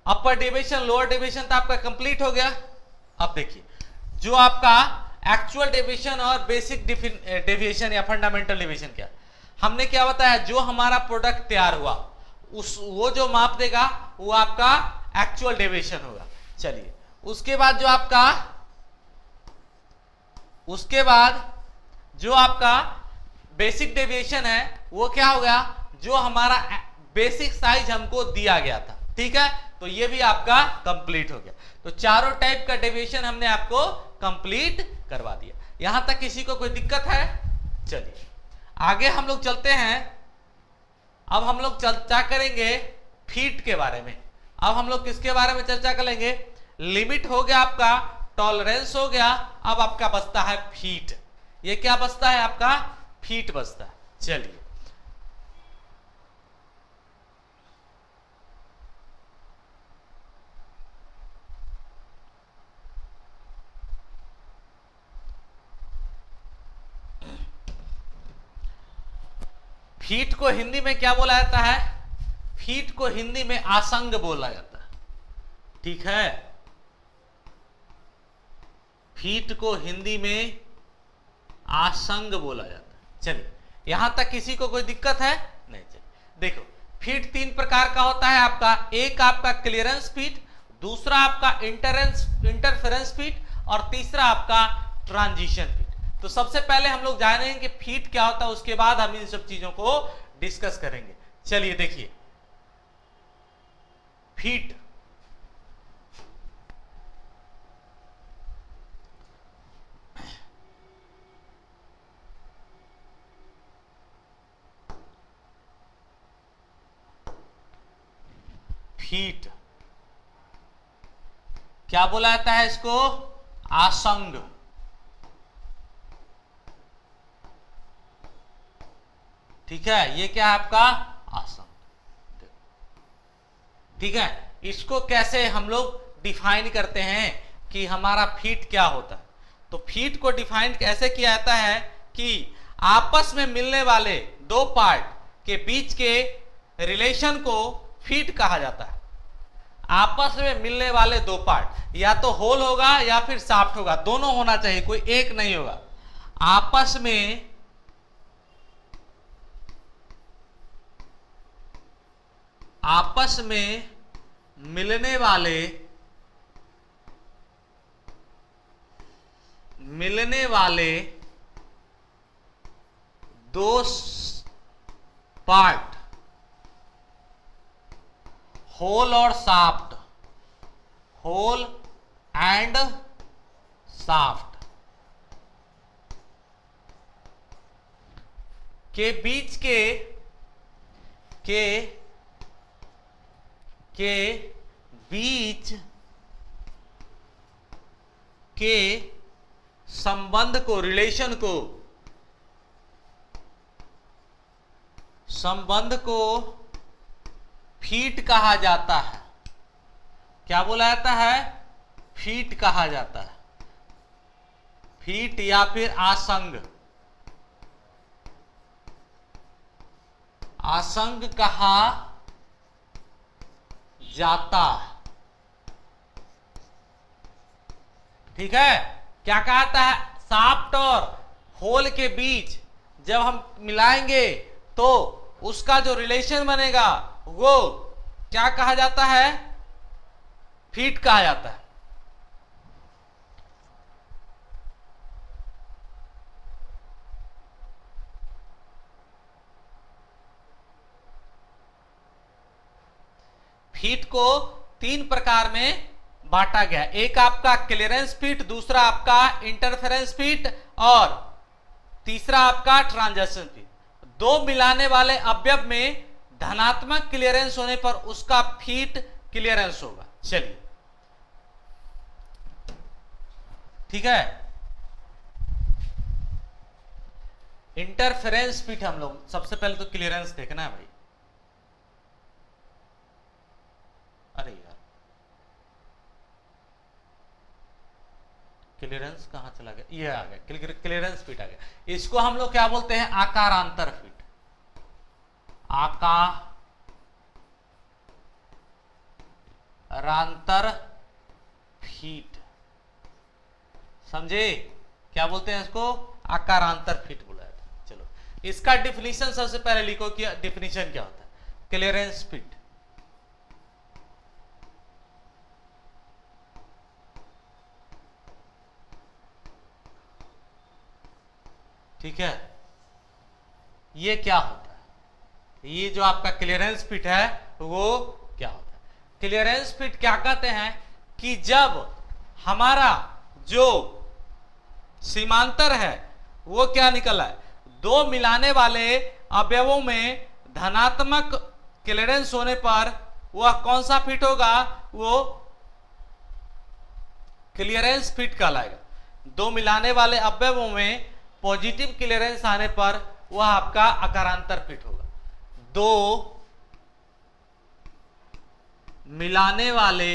अपर डेविएशन, लोअर डेविएशन तो आपका कंप्लीट हो गया। अब देखिए जो आपका एक्चुअल डेविएशन और बेसिक डेविएशन या फंडामेंटल डेविएशन, क्या हमने क्या बताया, जो हमारा प्रोडक्ट तैयार हुआ वो जो माप देगा वो आपका एक्चुअल डेविएशन होगा। चलिए उसके बाद जो आपका बेसिक डेविएशन है वो क्या हो गया, जो हमारा बेसिक साइज हमको दिया गया था, ठीक है, तो ये भी आपका कंप्लीट हो गया। तो चारों टाइप का डेविएशन हमने आपको कंप्लीट करवा दिया। यहां तक किसी को कोई दिक्कत है? चलिए आगे हम लोग चलते हैं। अब हम लोग चर्चा करेंगे फीट के बारे में। अब हम लोग किसके बारे में चर्चा करेंगे, लिमिट हो गया आपका, टॉलरेंस हो गया, अब आपका बचता है फीट। ये क्या बचता है आपका, फीट बचता है। चलिए फीट को हिंदी में क्या बोला जाता है, फीट को हिंदी में आसंग बोला जाता है, ठीक है। फीट को हिंदी में आसंग बोला जाता है। चलिए यहां तक किसी को कोई दिक्कत है? नहीं। चलिए देखो फीट तीन प्रकार का होता है आपका, एक आपका क्लियरेंस फीट, दूसरा आपका इंटरफेरेंस फीट, और तीसरा आपका ट्रांजिशन फीट। तो सबसे पहले हम लोग जानेंगे कि फीट क्या होता है, उसके बाद हम इन सब चीजों को डिस्कस करेंगे। चलिए देखिए फीट, फीट। क्या बोला जाता है इसको? आसंग। ठीक है, ये क्या है आपका? आसंग। ठीक है, इसको कैसे हम लोग डिफाइन करते हैं कि हमारा फीट क्या होता है? तो फीट को डिफाइन कैसे किया जाता है कि आपस में मिलने वाले दो पार्ट के बीच के रिलेशन को फीट कहा जाता है। आपस में मिलने वाले दो पार्ट, या तो होल होगा या फिर शाफ्ट होगा, दोनों होना चाहिए, कोई एक नहीं होगा। आपस में मिलने वाले दो पार्ट, होल और शाफ्ट, होल एंड शाफ्ट के बीच के बीच के संबंध को, रिलेशन को, संबंध को फीट कहा जाता है। क्या बोला जाता है? फीट कहा जाता है। फीट या फिर आसंग, आसंग कहा जाता है। ठीक है, क्या कहता है? शाफ्ट और होल के बीच जब हम मिलाएंगे तो उसका जो रिलेशन बनेगा वो क्या कहा जाता है? फीट कहा जाता है। फीट को तीन प्रकार में बांटा गया। एक आपका क्लियरेंस फीट, दूसरा आपका इंटरफेरेंस फीट और तीसरा आपका ट्रांजैक्शन फीट। दो मिलाने वाले अवयव में धनात्मक क्लियरेंस होने पर उसका फीट क्लियरेंस होगा। चलिए, ठीक है। इंटरफेरेंस फीट हम लोग सबसे पहले तो क्लियरेंस देखना है भाई। अरे यार, क्लियरेंस कहां चला गया? ये आ गया, क्लियरेंस फीट आ गया। इसको हम लोग क्या बोलते हैं? आकारांतर फीट। आकारांतर फीट, समझे? क्या बोलते हैं इसको? आकारांतर फीट बोला जाता है। चलो, इसका डिफिनीशन सबसे पहले लिखो कि डिफिनीशन क्या होता है क्लियरेंस फीट। ठीक है, ये क्या होता है? ये जो आपका क्लियरेंस फिट है वो क्या होता है? क्लियरेंस फिट क्या कहते हैं कि जब हमारा जो सीमांतर है वो क्या निकला है? दो मिलाने वाले अवयवों में धनात्मक क्लियरेंस होने पर वह कौन सा फिट होगा? वो क्लियरेंस फिट कहलाएगा। दो मिलाने वाले अवयवों में पॉजिटिव क्लियरेंस आने पर वह आपका आकारांतर फिट होगा। दो मिलाने वाले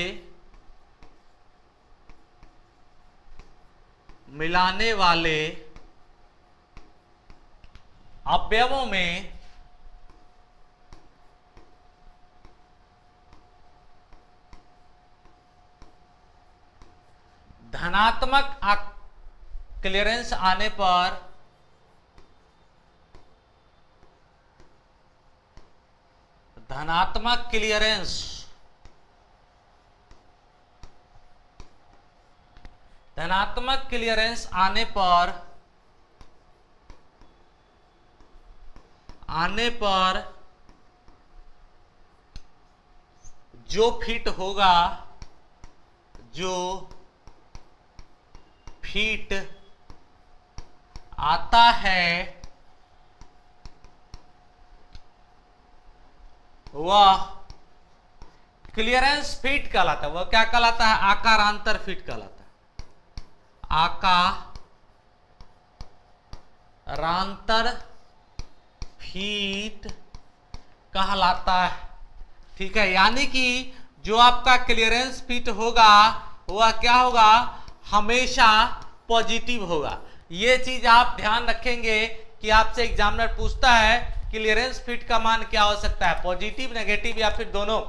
अवयवों में धनात्मक क्लियरेंस आने पर धनात्मक क्लियरेंस आने पर जो फिट होगा, जो फिट आता है वह क्लियरेंस फीट कहलाता है। वह क्या कहलाता है? आकारांतर फीट कहलाता है। आकारांतर फीट कहलाता है। ठीक है, यानी कि जो आपका क्लियरेंस फीट होगा वह क्या होगा? हमेशा पॉजिटिव होगा। ये चीज आप ध्यान रखेंगे कि आपसे एग्जामिनर पूछता है क्लियरेंस फीट का मान क्या हो सकता है, पॉजिटिव, नेगेटिव या फिर दोनों।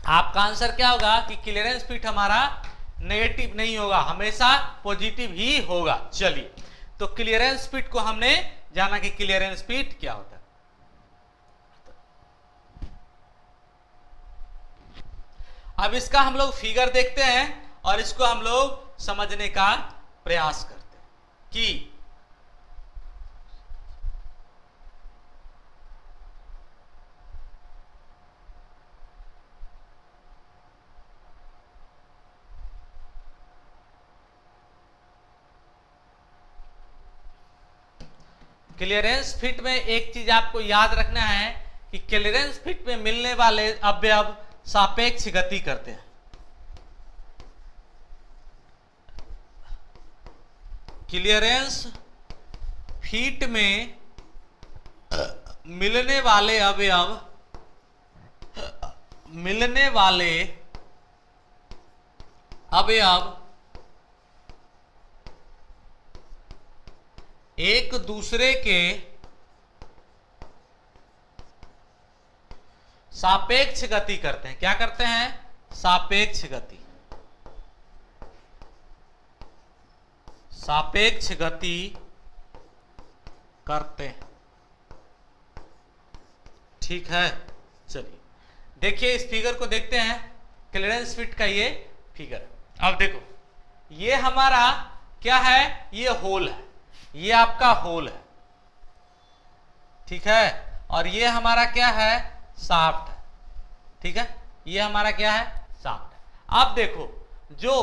आपका आंसर क्या होगा कि क्लियरेंस फीट हमारा नेगेटिव नहीं होगा, हमेशा पॉजिटिव ही होगा। चलिए, तो क्लियरेंस फीट को हमने जाना कि क्लियरेंस फीट क्या होता है। अब इसका हम लोग फिगर देखते हैं और इसको हम लोग समझने का प्रयास करते हैं कि क्लियरेंस फिट में एक चीज आपको याद रखना है कि क्लियरेंस फिट में मिलने वाले अवयव सापेक्ष गति करते हैं। क्लियरेंस फीट में मिलने वाले अवयव एक दूसरे के सापेक्ष गति करते हैं। क्या करते हैं? सापेक्ष गति। सापेक्ष गति करते हैं। ठीक है, चलिए देखिए इस फिगर को देखते हैं, क्लियरेंस फिट का ये फिगर। अब देखो ये हमारा क्या है? ये होल है, ये आपका होल है। ठीक है, और ये हमारा क्या है? शाफ्ट है। ठीक है, ये हमारा क्या है? शाफ्ट है। अब देखो जो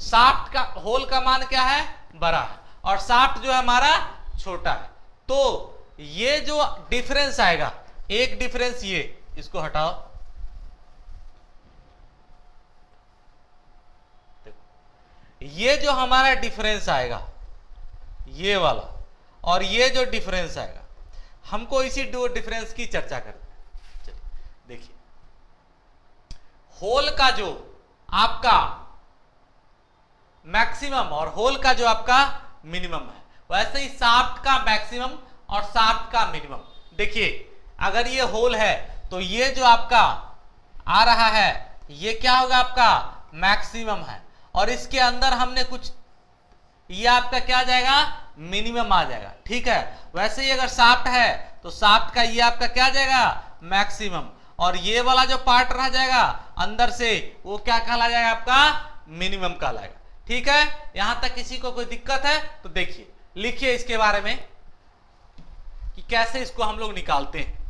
शाफ्ट का होल का मान क्या है? बड़ा है, और शाफ्ट जो है हमारा छोटा है। तो ये जो डिफरेंस आएगा, एक डिफरेंस ये, इसको हटाओ, देखो ये जो हमारा डिफरेंस आएगा ये वाला, और ये जो डिफरेंस आएगा, हमको इसी दो डिफरेंस की चर्चा करते हैं। चलिए देखिए, होल का जो आपका मैक्सिमम और होल का जो आपका मिनिमम है, वैसे ही शाफ्ट का मैक्सिमम और शाफ्ट का मिनिमम। देखिए अगर ये होल है तो ये जो आपका आ रहा है ये क्या होगा? आपका मैक्सिमम है, और इसके अंदर हमने कुछ, ये आपका क्या आ जाएगा? मिनिमम आ जाएगा। ठीक है, वैसे ही अगर शाफ्ट है तो शाफ्ट का ये आपका क्या आ जाएगा? मैक्सिमम, और ये वाला जो पार्ट रह जाएगा अंदर से वो क्या कहला जाएगा? आपका मिनिमम कहलाएगा। ठीक है, यहां तक किसी को कोई दिक्कत है तो देखिए, लिखिए इसके बारे में कि कैसे इसको हम लोग निकालते हैं।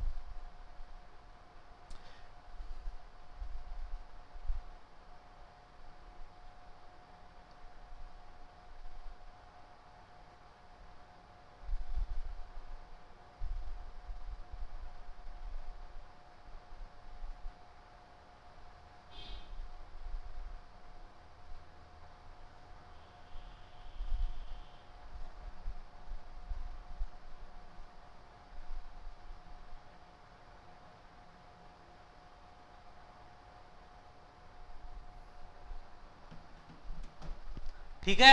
ठीक है,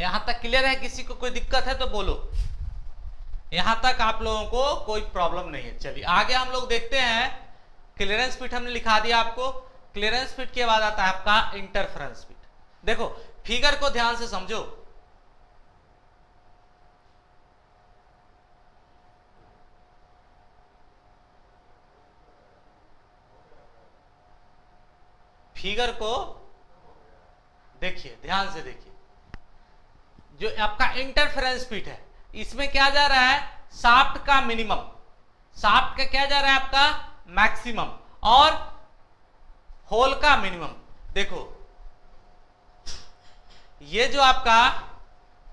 यहां तक क्लियर है? किसी को कोई दिक्कत है तो बोलो। यहां तक आप लोगों को कोई प्रॉब्लम नहीं है। चलिए आगे हम लोग देखते हैं। क्लियरेंस फिट हमने लिखा दिया आपको। क्लियरेंस फिट के बाद आता है आपका इंटरफेरेंस फिट। देखो फिगर को ध्यान से समझो। फिगर को देखिए, ध्यान से देखिए, जो आपका इंटरफेरेंस फिट है इसमें क्या जा रहा है? शाफ्ट का मिनिमम, शाफ्ट का क्या जा रहा है? आपका मैक्सिमम, और होल का मिनिमम। देखो ये जो आपका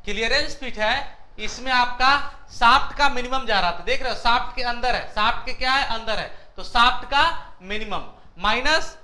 क्लियरेंस फिट है इसमें आपका शाफ्ट का मिनिमम जा रहा था, देख रहे हो शाफ्ट के अंदर है, शाफ्ट के क्या है अंदर है, तो शाफ्ट का मिनिमम माइनस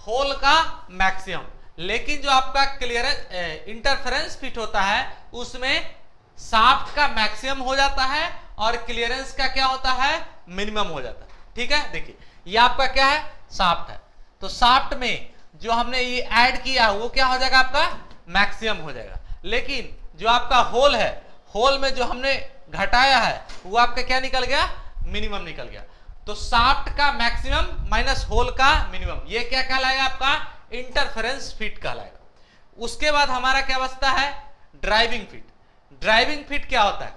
होल का मैक्सिमम। लेकिन जो आपका क्लियरेंस इंटरफेरेंस फिट होता है उसमें शाफ्ट का मैक्सिमम हो जाता है और क्लियरेंस का क्या होता है मिनिमम हो जाता है। ठीक है, देखिए ये आपका क्या है शाफ्ट है, तो शाफ्ट में जो हमने ये ऐड किया वो क्या हो जाएगा आपका मैक्सिमम हो जाएगा। लेकिन जो आपका होल है, होल में जो हमने घटाया है वो आपका क्या निकल गया मिनिमम निकल गया। तो शाफ्ट का मैक्सिमम माइनस होल का मिनिमम, ये क्या कहलाएगा आपका इंटरफेरेंस फिट कहलाएगा। उसके बाद हमारा क्या बचता है ड्राइविंग फिट। ड्राइविंग फिट क्या होता है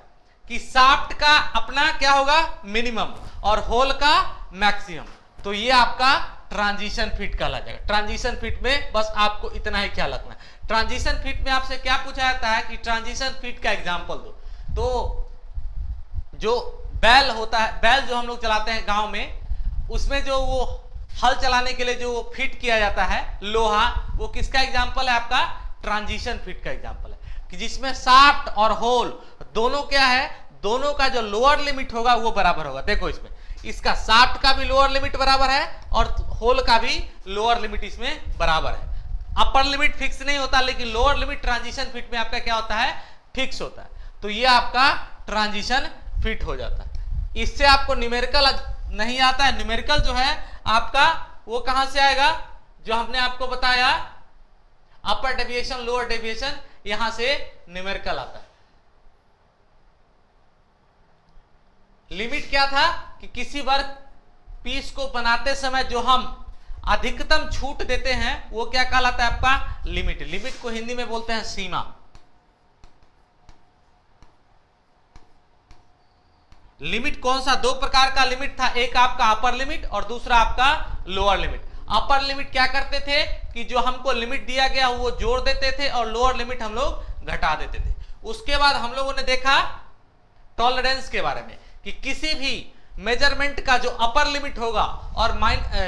कि शाफ्ट का अपना क्या होगा मिनिमम और होल का मैक्सिमम, तो ये आपका ट्रांजिशन फिट कहला जाएगा। ट्रांजिशन फिट में बस आपको इतना ही ख्याल रखना है। ट्रांजिशन फिट में आपसे क्या पूछा जाता है कि ट्रांजिशन फिट का एग्जांपल दो। तो जो बैल होता है, बैल जो हम लोग चलाते हैं गांव में, उसमें जो वो हल चलाने के लिए जो फिट किया जाता है लोहा, वो किसका एग्जांपल है आपका ट्रांजिशन फिट का एग्जांपल है, कि जिसमें शाफ्ट और होल दोनों क्या है, दोनों का जो लोअर लिमिट होगा वो बराबर होगा। देखो इसमें इसका शाफ्ट का भी लोअर लिमिट बराबर है और होल का भी लोअर लिमिट इसमें बराबर है। अपर लिमिट फिक्स नहीं होता, लेकिन लोअर लिमिट ट्रांजिशन फिट में आपका क्या होता है फिक्स होता है। तो ये आपका ट्रांजिशन फिट हो जाता है। इससे आपको न्यूमेरिकल नहीं आता है। न्यूमेरिकल जो है आपका वो कहां से आएगा, जो हमने आपको बताया अपर डेविएशन लोअर डेविएशन, यहां से न्यूमेरिकल आता है। लिमिट क्या था कि किसी वर्क पीस को बनाते समय जो हम अधिकतम छूट देते हैं वो क्या कहलाता है आपका लिमिट। लिमिट को हिंदी में बोलते हैं सीमा। लिमिट कौन सा, दो प्रकार का लिमिट था, एक आपका अपर लिमिट और दूसरा आपका लोअर लिमिट। अपर लिमिट क्या करते थे कि जो हमको लिमिट दिया गया वो जोड़ देते थे और लोअर लिमिट हम लोग घटा देते थे। उसके बाद हम लोगों ने देखा टॉलरेंस के बारे में कि किसी भी मेजरमेंट का जो अपर लिमिट होगा और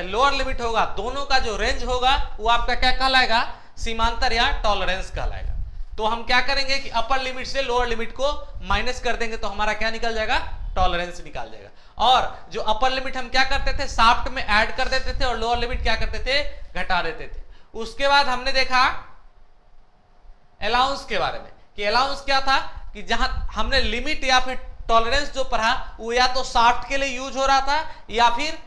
लोअर लिमिट होगा, दोनों का जो रेंज होगा वो आपका क्या कहलाएगा सीमांतर या टॉलरेंस कहलाएगा। तो हम क्या करेंगे कि अपर लिमिट से लोअर लिमिट को माइनस कर देंगे तो हमारा क्या निकल जाएगा टॉलरेंस निकाल जाएगा। और जो अपर लिमिट हम क्या करते थे शाफ्ट में ऐड कर देते थे और लोअर लिमिट क्या करते थे घटा देते थे। उसके बाद हमने देखा अलाउंस के बारे में कि अलाउंस क्या था कि जहां हमने लिमिट या फिर टॉलरेंस जो पढ़ा वो या तो शाफ्ट के लिए यूज हो रहा था या फिर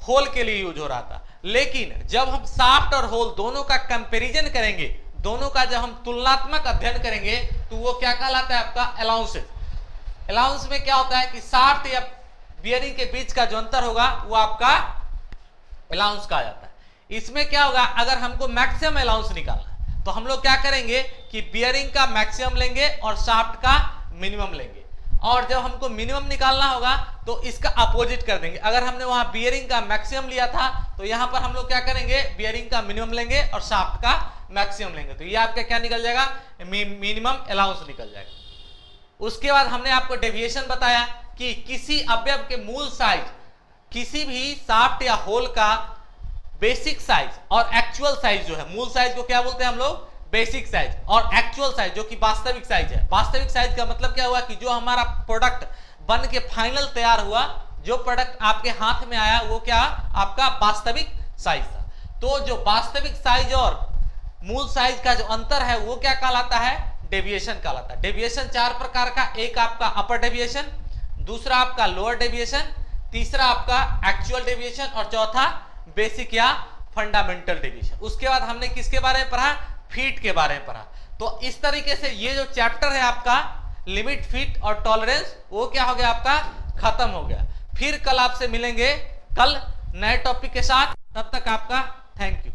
होल के लिए यूज हो रहा था। लेकिन जब हम शाफ्ट और होल दोनों का कंपैरिजन करेंगे, दोनों का जब हम तुलनात्मक अध्ययन करेंगे तो वो क्या कहलाता है आपका अलाउंसेस। अलाउंस में क्या होता है कि शाफ्ट या बियरिंग के बीच का जो अंतर होगा वो आपका अलाउंस कहा जाता है। इसमें क्या होगा, अगर हमको मैक्सिमम अलाउंस निकालना है तो हम लोग क्या करेंगे कि बियरिंग का मैक्सिमम लेंगे और शाफ्ट का मिनिमम लेंगे, और जब हमको मिनिमम निकालना होगा तो इसका अपोजिट कर देंगे। अगर हमने वहां बियरिंग का मैक्सिमम लिया था तो यहां पर हम लोग क्या करेंगे बियरिंग का मिनिमम लेंगे और शाफ्ट का मैक्सिमम लेंगे, तो ये आपका क्या निकल जाएगा मिनिमम अलाउंस निकल जाएगा। उसके बाद हमने आपको डेविएशन बताया कि किसी अवयव के मूल साइज, किसी भी शाफ्ट या होल का बेसिक साइज और एक्चुअल साइज जो है, मूल साइज को क्या बोलते हैं हम लोग बेसिक साइज, और एक्चुअल साइज जो कि वास्तविक साइज है। वास्तविक साइज का मतलब क्या हुआ कि जो हमारा प्रोडक्ट बन के फाइनल तैयार हुआ, जो प्रोडक्ट आपके हाथ में आया वो क्या आपका वास्तविक साइज था। तो जो वास्तविक साइज और मूल साइज का जो अंतर है वो क्या कहलाता है डेविएशन कहलाता है। डेविएशन चार प्रकार का, एक आपका अपर डेविएशन, दूसरा आपका लोअर डेविएशन, तीसरा आपका एक्चुअल डेविएशन और चौथा बेसिक या फंडामेंटल डेविएशन। उसके बाद हमने किसके बारे में पढ़ा फीट के बारे में पढ़ा। तो इस तरीके से ये जो चैप्टर है आपका लिमिट फिट और टॉलरेंस वो क्या हो गया आपका खत्म हो गया। फिर कल आपसे मिलेंगे कल नए टॉपिक के साथ, तब तक आपका थैंक यू।